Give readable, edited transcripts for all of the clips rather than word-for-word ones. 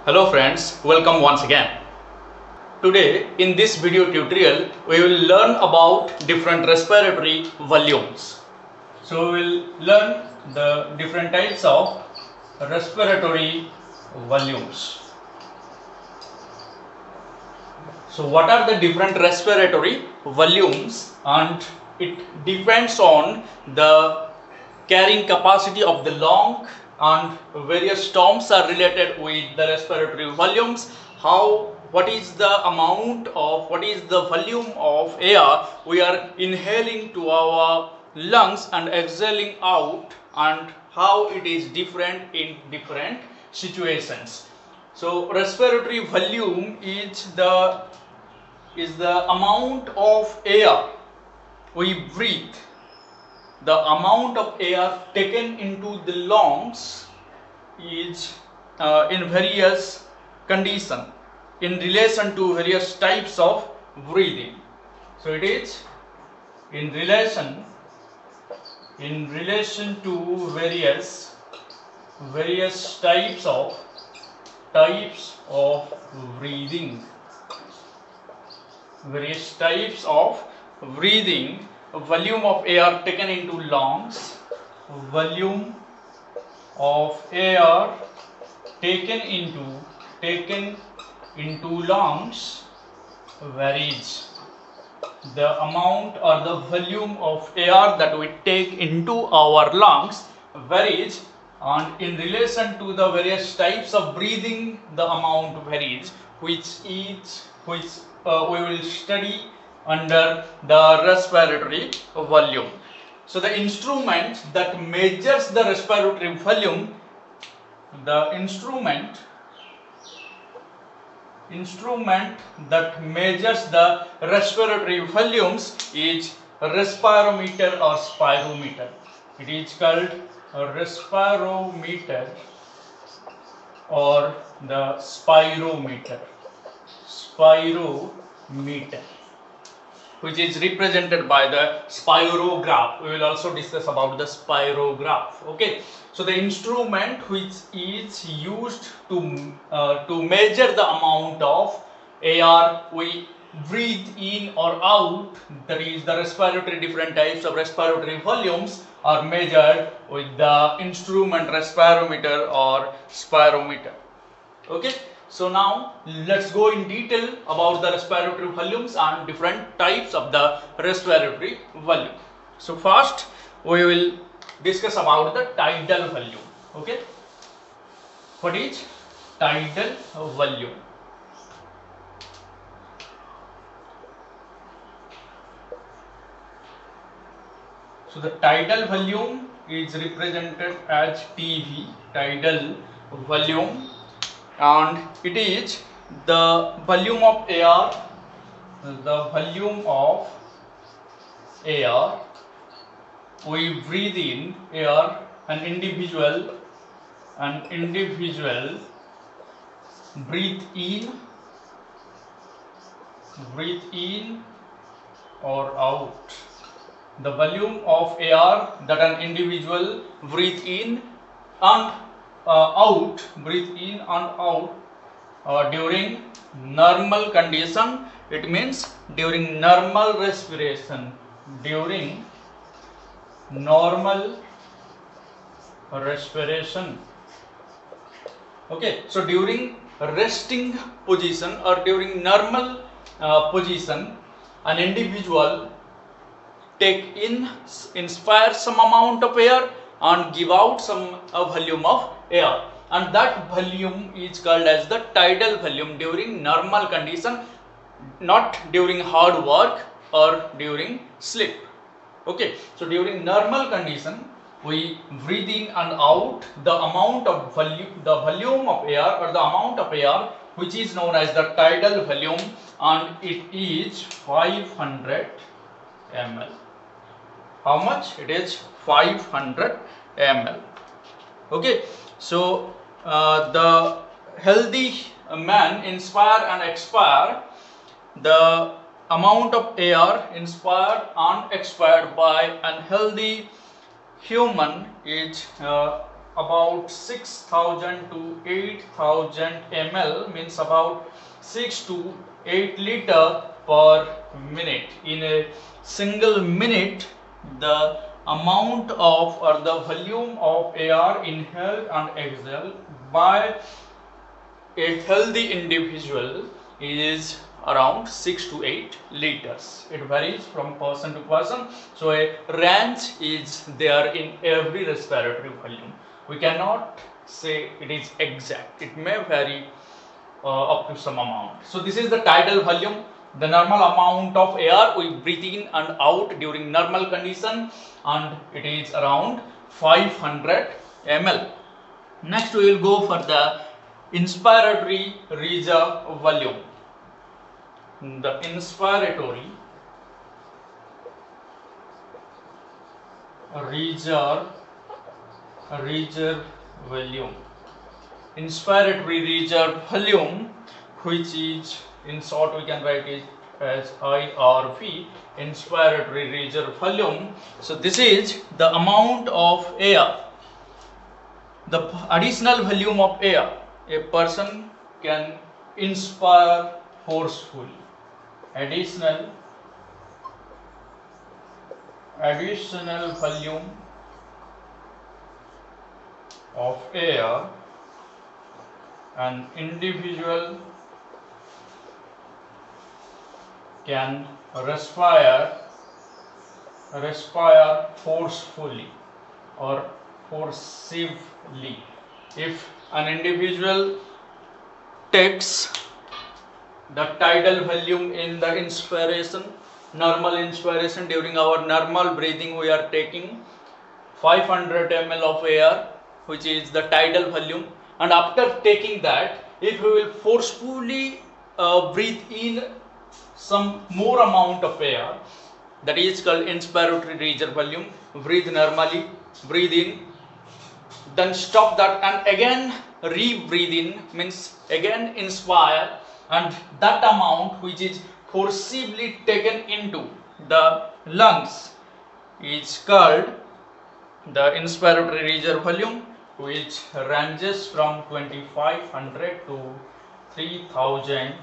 Hello friends, welcome once again. Today in this video tutorial we will learn about different respiratory volumes. So we will learn the different types of respiratory volumes. So what are the different respiratory volumes, and it depends on the carrying capacity of the lung, and various terms are related with the respiratory volumes. What is the volume of air we are inhaling to our lungs and exhaling out, and how it is different in different situations. So respiratory volume is the amount of air we breathe, the amount of air taken into the lungs is in various conditions in relation to various types of breathing. So it is in relation to various types of breathing. Various types of breathing, volume of air taken into lungs, volume of air taken into lungs varies. The amount or the volume of air that we take into our lungs varies, and in relation to the various types of breathing the amount varies, which we will study under the respiratory volume. So the instrument that measures the respiratory volume, the instrument that measures the respiratory volumes is respirometer or spirometer. It is called a respirometer or the spirometer, which is represented by the spirograph. We will also discuss about the spirograph. Okay, so the instrument which is used to measure the amount of air we breathe in or out, that is the respiratory, different types of respiratory volumes are measured with the instrument respirometer or spirometer. Okay, so now let's go in detail about the respiratory volumes and different types of the respiratory volume. So first we will discuss about the tidal volume. Okay, what is tidal volume? So the tidal volume is represented as TV, tidal volume, and it is the volume of air we breathe in air, an individual breathe in or out. The volume of air that an individual breathe in and out during normal condition. It means during normal respiration, Okay, so during resting position or during normal position, an individual inspire some amount of air and give out some volume of air, and that volume is called as the tidal volume during normal condition, not during hard work or during sleep. Okay, so during normal condition we breathe in and out the volume of air or the amount of air which is known as the tidal volume, and it is 500 ml. How much? It is 500 ml. Okay, so the healthy man inspire and expire, the amount of air inspired and expired by an healthy human is about 6000 to 8000 ml, means about 6 to 8 liter per minute. In a single minute, the amount of or the volume of air inhaled and exhaled by a healthy individual is around 6 to 8 liters. It varies from person to person, so a range is there in every respiratory volume. We cannot say it is exact, it may vary up to some amount. So this is the tidal volume, the normal amount of air we breathe in and out during normal condition, and it is around 500 ml. Next we will go for the inspiratory reserve volume. The inspiratory reserve volume. Inspiratory reserve volume, which is in short we can write it as IRV, inspiratory reserve volume. So this is the amount of air, the additional volume of air a person can inspire forcefully. Additional volume of air an individual can respire forcefully or forcibly. If an individual takes the tidal volume in the inspiration, normal inspiration, during our normal breathing we are taking 500 ml of air, which is the tidal volume, and after taking that, if we will forcefully breathe in some more amount of air, that is called inspiratory reserve volume. Breathe normally, breathe in, then stop that and again re-breathe in, means again inspire, and that amount which is forcibly taken into the lungs is called the inspiratory reserve volume, which ranges from 2500 to 3000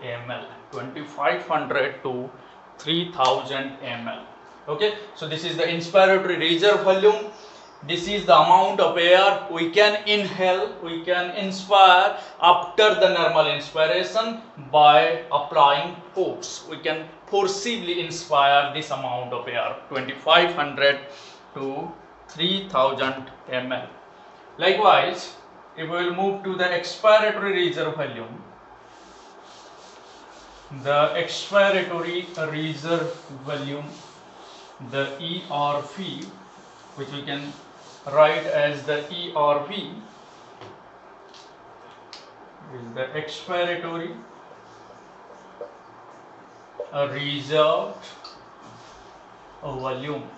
ml. 2500 to 3000 ml. Okay, so this is the inspiratory reserve volume. This is the amount of air we can inhale, we can inspire after the normal inspiration by applying force. We can forcibly inspire this amount of air, 2500 to 3000 ml. Likewise, if we will move to the expiratory reserve volume, the expiratory reserve volume, the ERV, which we can write as the ERV, is the expiratory reserve volume.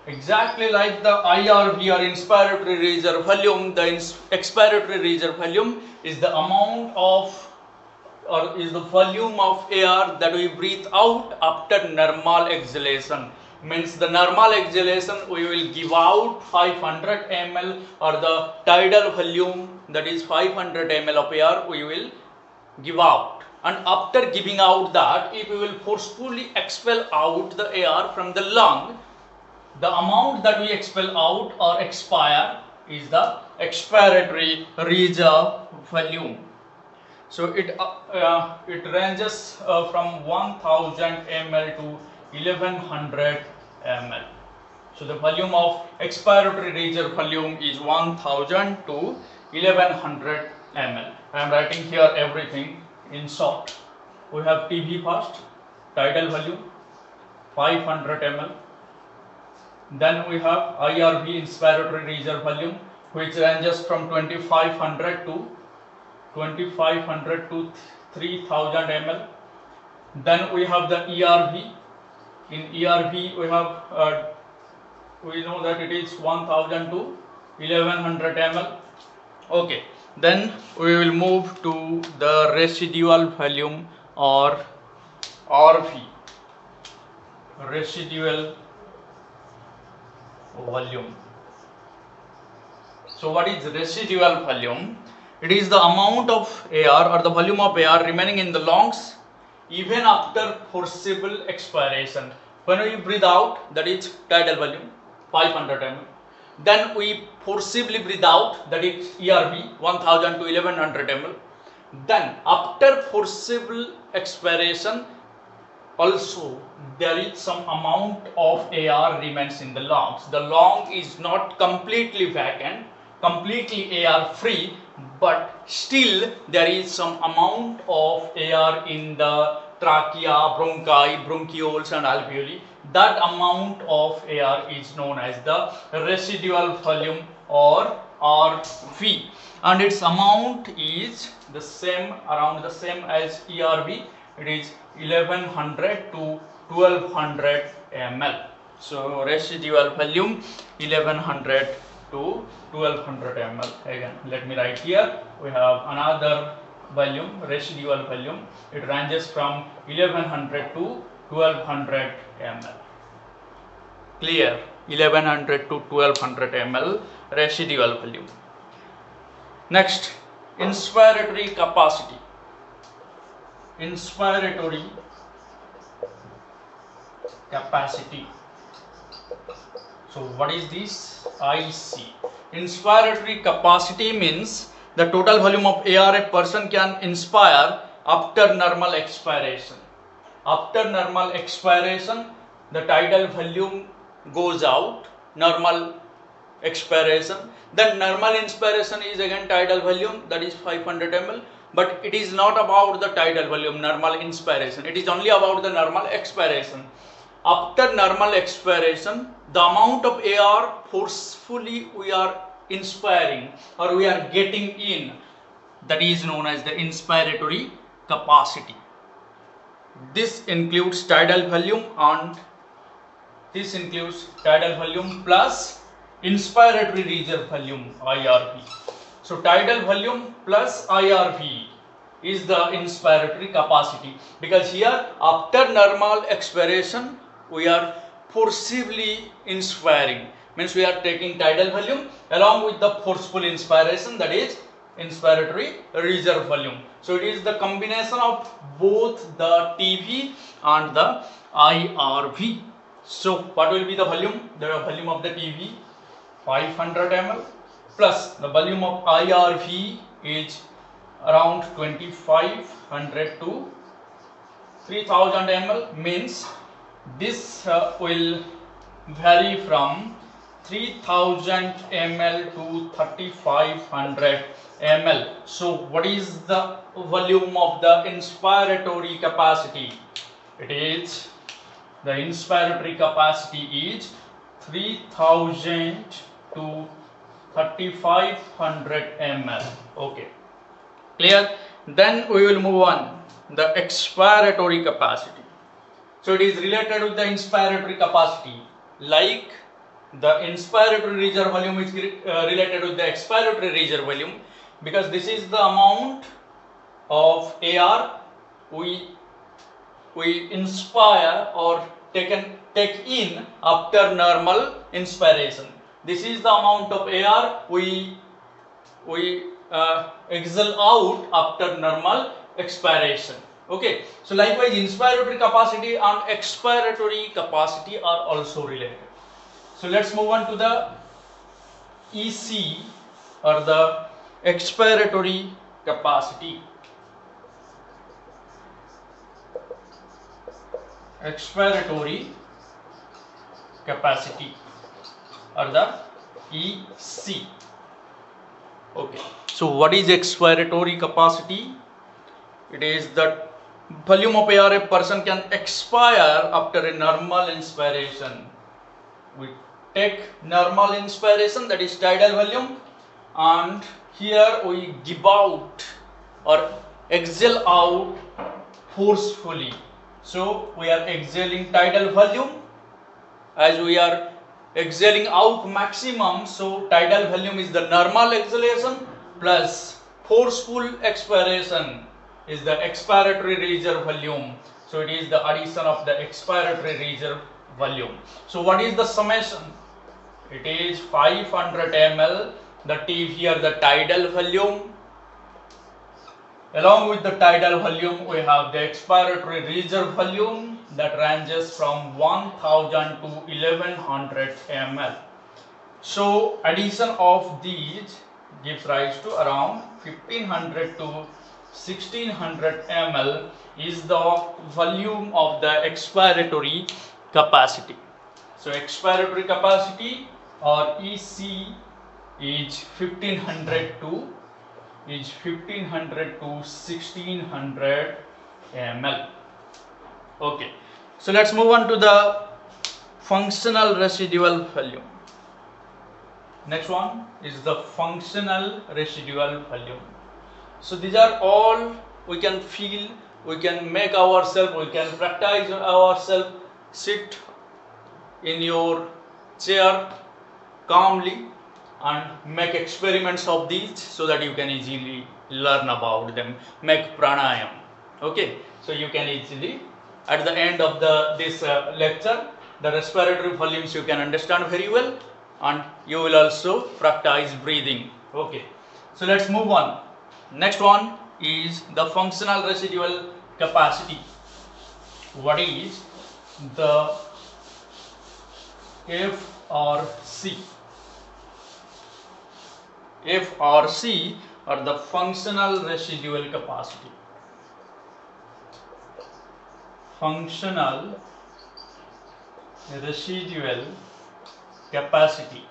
Exactly like the IRV or inspiratory reserve volume, the expiratory reserve volume is the amount of or is the volume of air that we breathe out after normal exhalation. Means the normal exhalation we will give out 500 ml, or the tidal volume, that is 500 ml of air we will give out, and after giving out that, if we will forcefully expel out the air from the lung, the amount that we expel out or expire is the expiratory reserve volume. So it ranges from 1000 ml to 1100 ml. So the volume of expiratory reserve volume is 1000 to 1100 ml. I am writing here everything in short. We have TV first, tidal volume 500 ml. Then we have IRV, inspiratory reserve volume, which ranges from 2500 to 3000 ml. Then we have the ERV. In ERV we have we know that it is 1000 to 1100 ml. Okay, then we will move to the residual volume or RV, residual volume. So what is residual volume? It is the amount of air or the volume of air remaining in the lungs even after forcible expiration. When we breathe out, that is tidal volume 500 ml. Then we forcibly breathe out, that is ERV 1000 to 1100 ml. Then after forcible expiration, also there is some amount of air remains in the lungs. The lung is not completely vacant, completely air free, but still there is some amount of air in the trachea, bronchi, bronchioles and alveoli. That amount of air is known as the residual volume or RV, and its amount is the same, around the same as ERV. It is 1100 to 1200 ml. So residual volume 1100 to 1200 ml. Again, let me write here. We have another volume, residual volume. It ranges from 1100 to 1200 ml. Clear? 1100 to 1200 ml residual volume. Next, inspiratory capacity. Inspiratory capacity. So what is this? IC. Inspiratory capacity means the total volume of air a person can inspire after normal expiration. After normal expiration, the tidal volume goes out, normal expiration. Then normal inspiration is again tidal volume, that is 500 ml. But it is not about the tidal volume, normal inspiration. It is only about the normal expiration. After normal expiration, the amount of air forcefully we are inspiring or we are getting in, that is known as the inspiratory capacity. This includes tidal volume, and this includes tidal volume plus inspiratory reserve volume IRV. So tidal volume plus IRV is the inspiratory capacity, because here after normal expiration we are forcibly inspiring, means we are taking tidal volume along with the forceful inspiration, that is inspiratory reserve volume. So it is the combination of both the TV and the IRV. So what will be the volume? The volume of the TV 500 ml plus the volume of IRV is around 2500 to 3000 ml, means this will vary from 3000 ml to 3500 ml. So what is the volume of the inspiratory capacity? It is, the inspiratory capacity is 3000 to 3500 ml. Okay, clear? Then we will move on the expiratory capacity. So it is related with the inspiratory capacity, like the inspiratory reserve volume is related with the expiratory reserve volume, because this is the amount of air we inspire or take in after normal inspiration. This is the amount of air we exhale out after normal expiration. Okay, so likewise inspiratory capacity and expiratory capacity are also related. So let's move on to the EC, or the expiratory capacity. Expiratory capacity, or the EC. Okay, so what is expiratory capacity? It is the volume of air a person can expire after a normal inspiration. We take normal inspiration, that is tidal volume, and here we give out or exhale out forcefully. So we are exhaling tidal volume, as we are exhaling out maximum, so tidal volume is the normal exhalation plus forceful expiration is the expiratory reserve volume. So it is the addition of the expiratory reserve volume. So what is the summation? It is 500 ml The T here, the tidal volume. Along with the tidal volume, we have the expiratory reserve volume that ranges from 1000 to 1100 ml. So addition of these gives rise to around 1500 to 1600 ml is the volume of the expiratory capacity. So expiratory capacity or EC is 1500 to 1600 ml. Okay, so let's move on to the functional residual volume. Next one is the functional residual volume. So these are all we can feel, we can make ourselves, we can practice ourselves. Sit in your chair calmly and make experiments of these so that you can easily learn about them. Make pranayam. Okay, so you can easily at the end of this lecture, the respiratory volumes you can understand very well, and you will also practice breathing. Okay, so let's move on. Next one is the functional residual capacity. What is the F or C? F or C are the functional residual capacity. Functional residual capacity.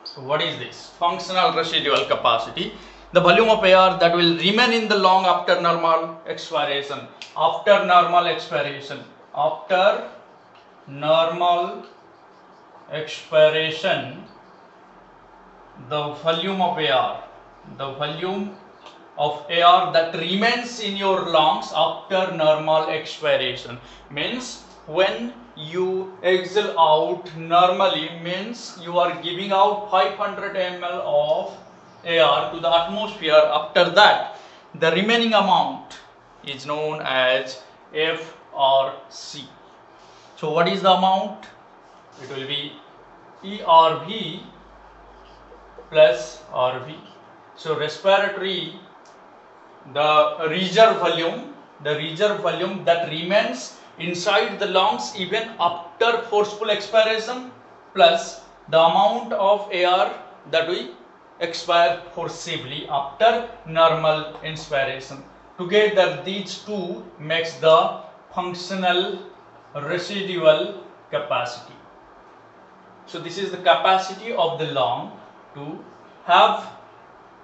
So what is this? Functional residual capacity. The volume of air that will remain in the lung after normal expiration. After normal expiration. After normal expiration, the volume of air that remains in your lungs after normal expiration means when you exhale out normally, means you are giving out 500 ml of air to the atmosphere. After that, the remaining amount is known as F or C. So what is the amount? It will be ERV plus RV. So respiratory, the reserve volume that remains inside the lungs even after forceful expiration, plus the amount of air that we expire forcibly after normal inspiration. Together these two makes the functional residual capacity. So this is the capacity of the lung to have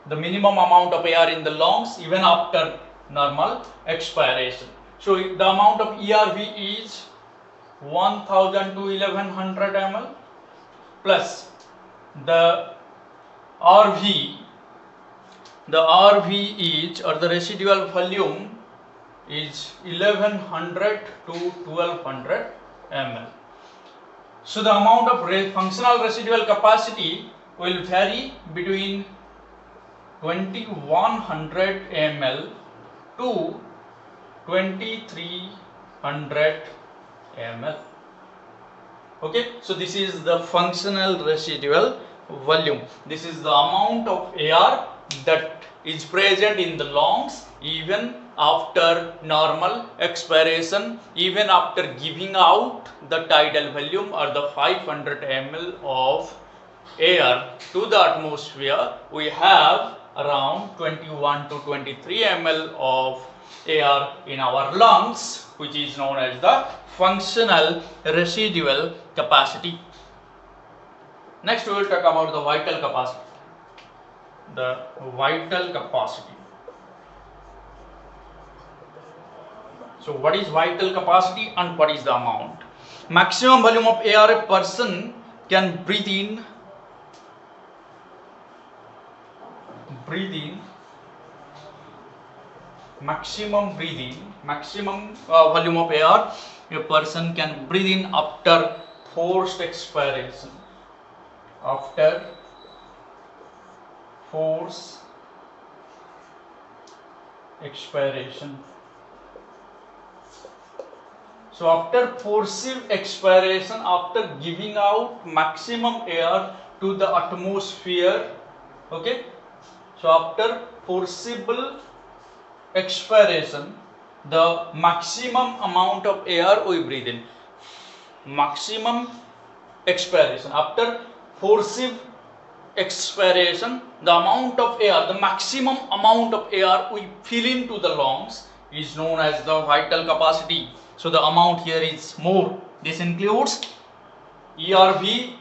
the minimum amount of air in the lungs even after normal expiration. So the amount of ERV is 1000 to 1100 ml plus the RV. The RV is, or the residual volume, is 1100 to 1200 ml. So the amount of functional residual capacity will vary between 2100 ml to 2300 ml. Okay, so this is the functional residual volume. This is the amount of air that is present in the lungs even after normal expiration, even after giving out the tidal volume or the 500 ml of air to the atmosphere. We have around 21 to 23 ml of air in our lungs, which is known as the functional residual capacity. Next we will talk about the vital capacity. The vital capacity. So what is vital capacity and what is the amount? Maximum volume of air a person can breathe in, maximum volume of air a person can breathe in after forced expiration. After forced expiration. So after forced expiration, after giving out maximum air to the atmosphere. Okay, so after forcible expiration, the maximum amount of air we breathe in. Maximum expiration, after forcible expiration, the amount of air, the maximum amount of air we fill into the lungs is known as the vital capacity. So the amount here is more. This includes ERV,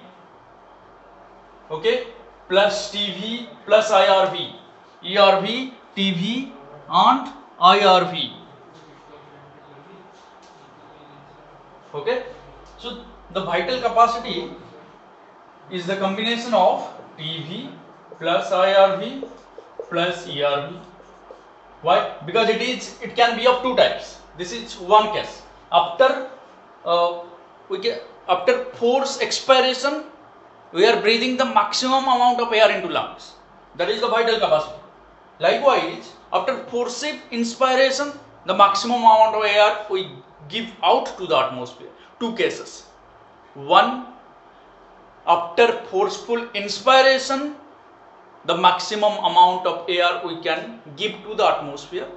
okay, plus TV plus IRV. ERV, TV and IRV. Okay, so the vital capacity is the combination of TV plus IRV plus ERV. Why? Because it can be of two types. This is one case. After after force expiration, we are breathing the maximum amount of air into lungs. That is the vital capacity. Likewise, after forcible inspiration, the maximum amount of air we give out to the atmosphere. Two cases. One, after forceful inspiration, the maximum amount of air we can give to the atmosphere,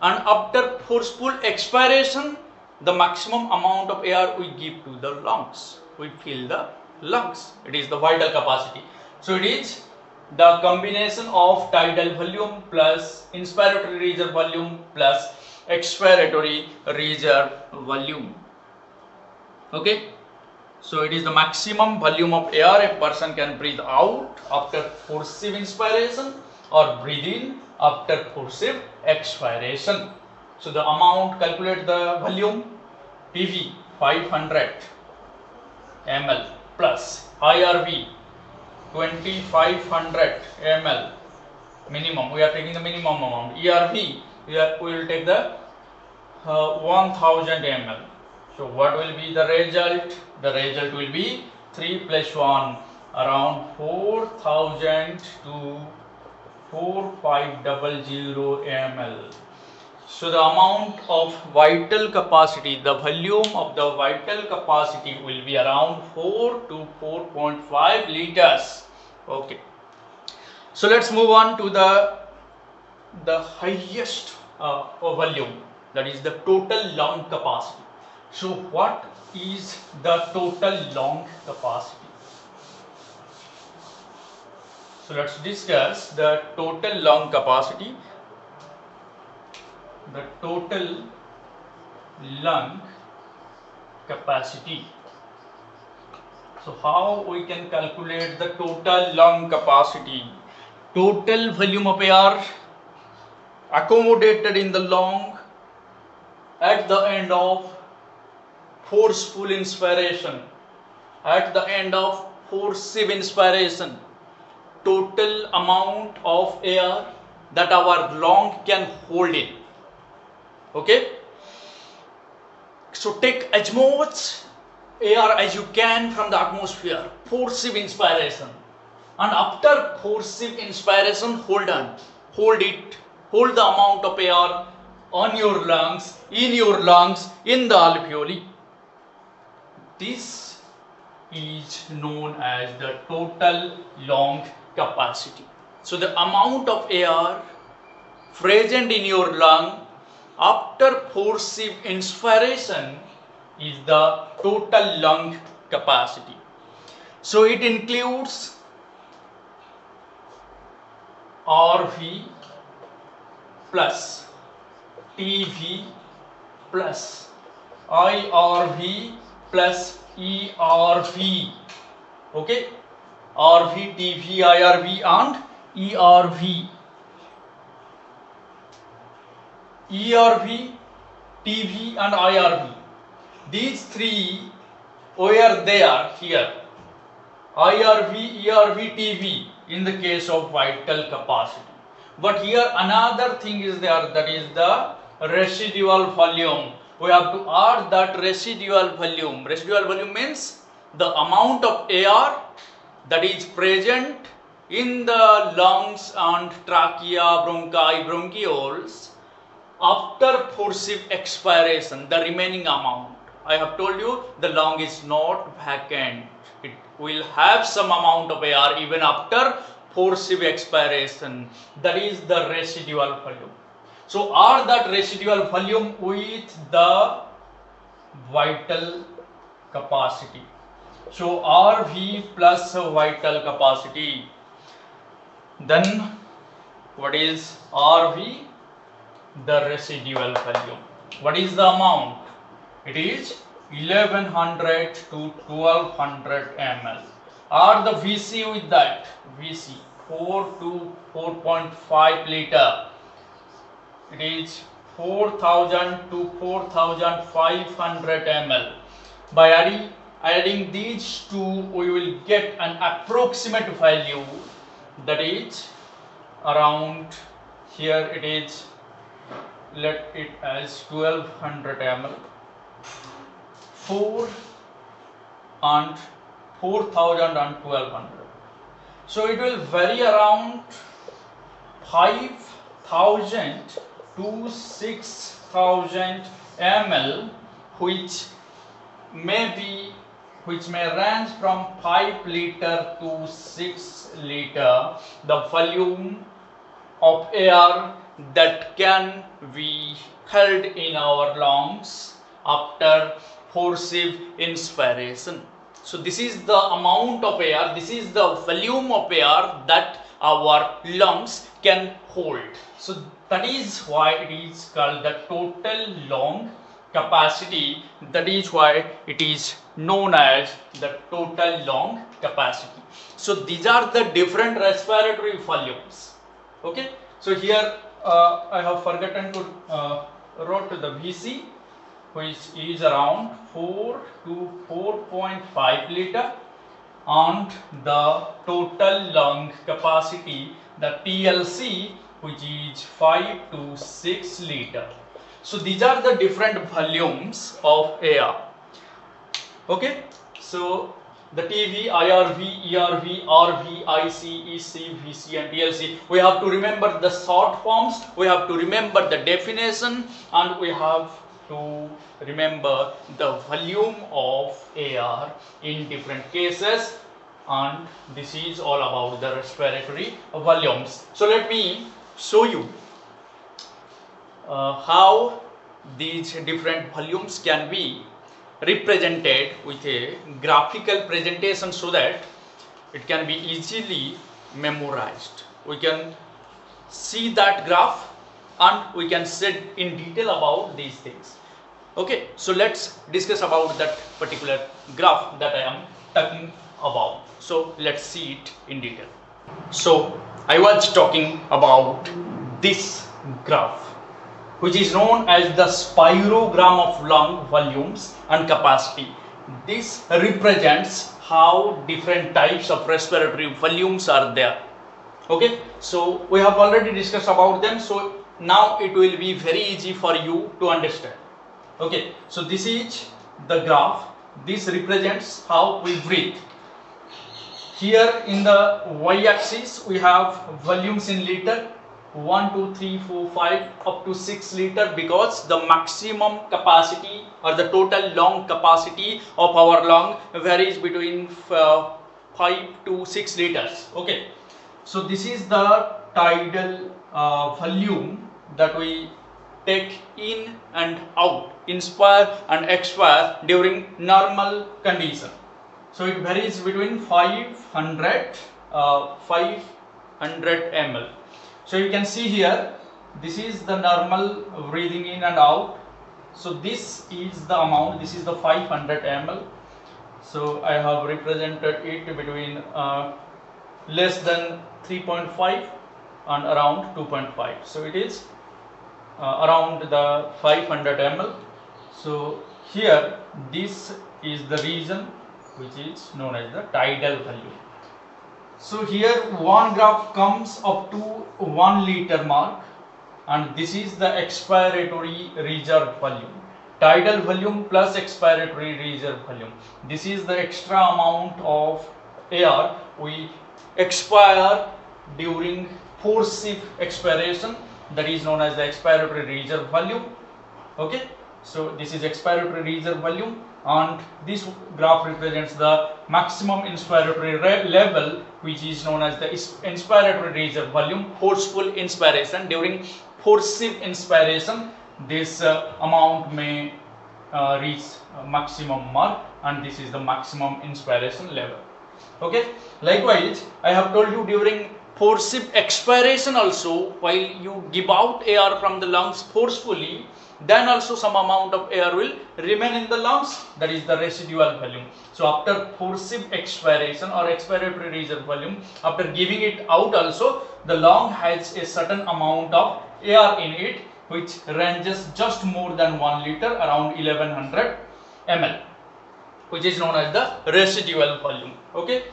and after forceful expiration, the maximum amount of air we give to the lungs. We fill the lungs. It is the vital capacity. So it is the combination of tidal volume plus inspiratory reserve volume plus expiratory reserve volume. Okay, so it is the maximum volume of air a person can breathe out after forcible inspiration or breathe in after forcible expiration. So the amount, calculate the volume. PV 500 ml plus IRV 2500 ml minimum. We are taking the minimum amount. ERV we will take the 1000 ml. So what will be the result? The result will be 3 plus 1, around 4000 to 4500 ml. So the amount of vital capacity, the volume of the vital capacity will be around 4 to 4.5 liters. Okay. So let's move on to the highest volume, that is the total lung capacity. So what is the total lung capacity? So let's discuss the total lung capacity. The total lung capacity. So how we can calculate the total lung capacity? Total volume of air accommodated in the lung at the end of forceful inspiration, at the end of forcible inspiration, total amount of air that our lung can hold in. Okay, so take as much air as you can from the atmosphere, forcible inspiration, and after forcible inspiration, hold the amount of air on your lungs, in the alveoli. This is known as the total lung capacity. So the amount of air present in your lung after forcible inspiration is the total lung capacity. So it includes RV plus TV plus IRV plus ERV. Okay, RV, TV, IRV and ERV. ERV, TV and IRV. These three, where they are here. IRV, ERV, TV in the case of vital capacity. But here another thing is there, that is the residual volume. We have to add that residual volume. Residual volume means the amount of air that is present in the lungs and trachea, bronchi, bronchioles after forcible expiration, the remaining amount. I have told you the lung is not vacant. It will have some amount of air even after forcible expiration. That is the residual volume. So R that residual volume with the vital capacity. So RV plus vital capacity. Then what is RV? The residual volume. What is the amount? It is 1100 to 1200 ml. Or the VC with that, VC 4 to 4.5 liter. It is 4000 to 4500 ml. By adding these two, we will get an approximate value, that is around, here it is, let it as 1200 ml, 4 and 4000 and 1200. So it will vary around 5000 to 6000 ml, which may range from 5 liter to 6 liter, the volume of air that can be held in our lungs after forcible inspiration. So this is the amount of air, this is the volume of air that our lungs can hold. So that is why it is called the total lung capacity. That is why it is known as the total lung capacity. So these are the different respiratory volumes. Okay. So here I have forgotten to wrote the VC, which is around 4 to 4.5 liter, and the total lung capacity, the TLC, which is 5 to 6 liter. So these are the different volumes of air. Okay, so the TV, IRV, ERV, RV, IC, EC, VC and TLC. We have to remember the short forms, we have to remember the definition, and we have to remember the volume of air in different cases, and this is all about the respiratory volumes. So let me show you how these different volumes can be represented with a graphical presentation so that it can be easily memorized. We can see that graph and we can sit in detail about these things. Okay, so let's discuss about that particular graph that I am talking about. So let's see it in detail. So I was talking about this graph, which is known as the spirogram of lung volumes and capacity. This represents how different types of respiratory volumes are there. Okay, so we have already discussed about them, so now it will be very easy for you to understand. Okay, so this is the graph. This represents how we breathe. Here in the y-axis we have volumes in liter, 1, 2, 3, 4, 5 up to 6 liter, because the maximum capacity or the total lung capacity of our lung varies between 5 to 6 liters. Okay, so this is the tidal volume that we take in and out, inspire and expire during normal condition. So it varies between 500 ml. So you can see here, this is the normal breathing in and out. So this is the amount, this is the 500 ml. So I have represented it between less than 3.5 and around 2.5. So it is around the 500 ml. So here this is the region which is known as the tidal volume. So here one graph comes up to 1 liter mark, and this is the expiratory reserve volume. Tidal volume plus expiratory reserve volume. This is the extra amount of air we expire during forcible expiration, that is known as the expiratory reserve volume. Okay, So this is expiratory reserve volume, and this graph represents the maximum inspiratory level, which is known as the inspiratory reserve volume. Forceful inspiration, during forcive inspiration this amount may reach maximum mark, and this is the maximum inspiration level. Okay, likewise I have told you during forcive expiration also, while you give out air from the lungs forcefully, then also some amount of air will remain in the lungs, that is the residual volume. So after forcive expiration or expiratory reserve volume, after giving it out also, the lung has a certain amount of air in it, which ranges just more than 1 liter, around 1100 ml, which is known as the residual volume. Okay,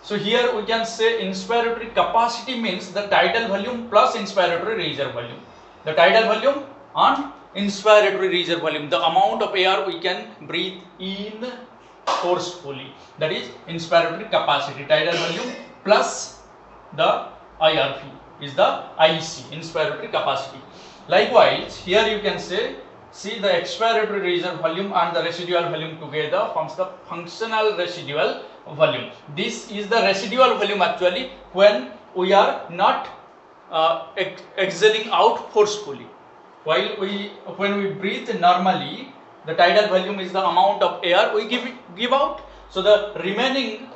so here we can say inspiratory capacity means the tidal volume plus inspiratory reserve volume. The tidal volume and inspiratory reserve volume, the amount of air we can breathe in forcefully, that is inspiratory capacity. Tidal volume plus the IRV is the IC, inspiratory capacity. Likewise here you can say, see, the expiratory reserve volume and the residual volume together forms the functional residual volume. This is the residual volume actually when we are not exhaling out forcefully. When we breathe normally, the tidal volume is the amount of air we give out. So the remaining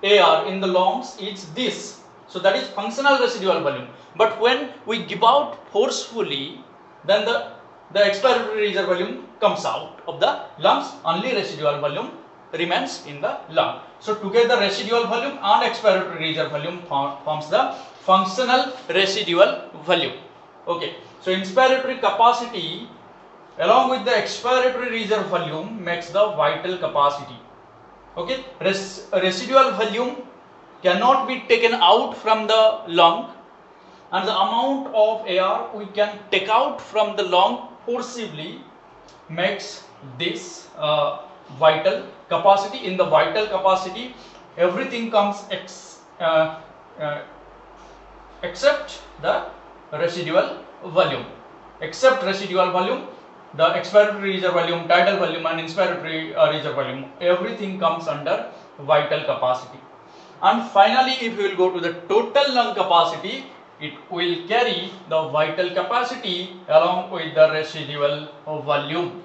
air in the lungs is this. So that is functional residual volume. But when we give out forcefully, then the expiratory reserve volume comes out of the lungs, only residual volume remains in the lung. So together residual volume and expiratory reserve volume forms the functional residual volume. Okay, so inspiratory capacity along with the expiratory reserve volume makes the vital capacity. Okay, residual volume cannot be taken out from the lung, and the amount of air we can take out from the lung forcibly makes this vital capacity. In the vital capacity, everything comes except the residual volume. Except residual volume, the expiratory reserve volume, tidal volume and inspiratory reserve volume, everything comes under vital capacity. And finally, if you will go to the total lung capacity, it will carry the vital capacity along with the residual volume.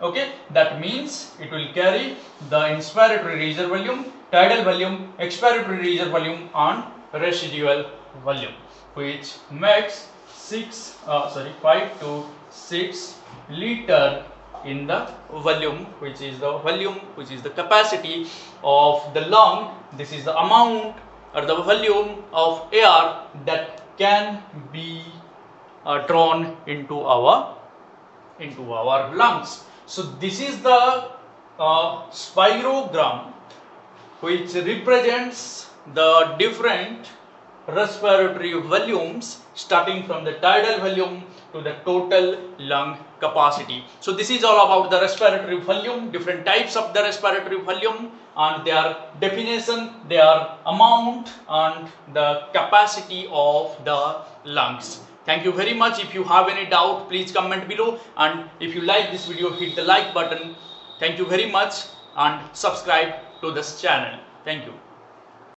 Okay, that means it will carry the inspiratory reserve volume, tidal volume, expiratory reserve volume and residual volume, which makes 5 to 6 liter in the volume, which is the capacity of the lung. This is the amount or the volume of air that can be drawn into our lungs. So this is the spirogram, which represents the different respiratory volumes starting from the tidal volume to the total lung capacity. So this is all about the respiratory volume, different types of the respiratory volume and their definition, their amount and the capacity of the lungs. Thank you very much. If you have any doubt, please comment below, and if you like this video, hit the like button. Thank you very much and subscribe to this channel. Thank you.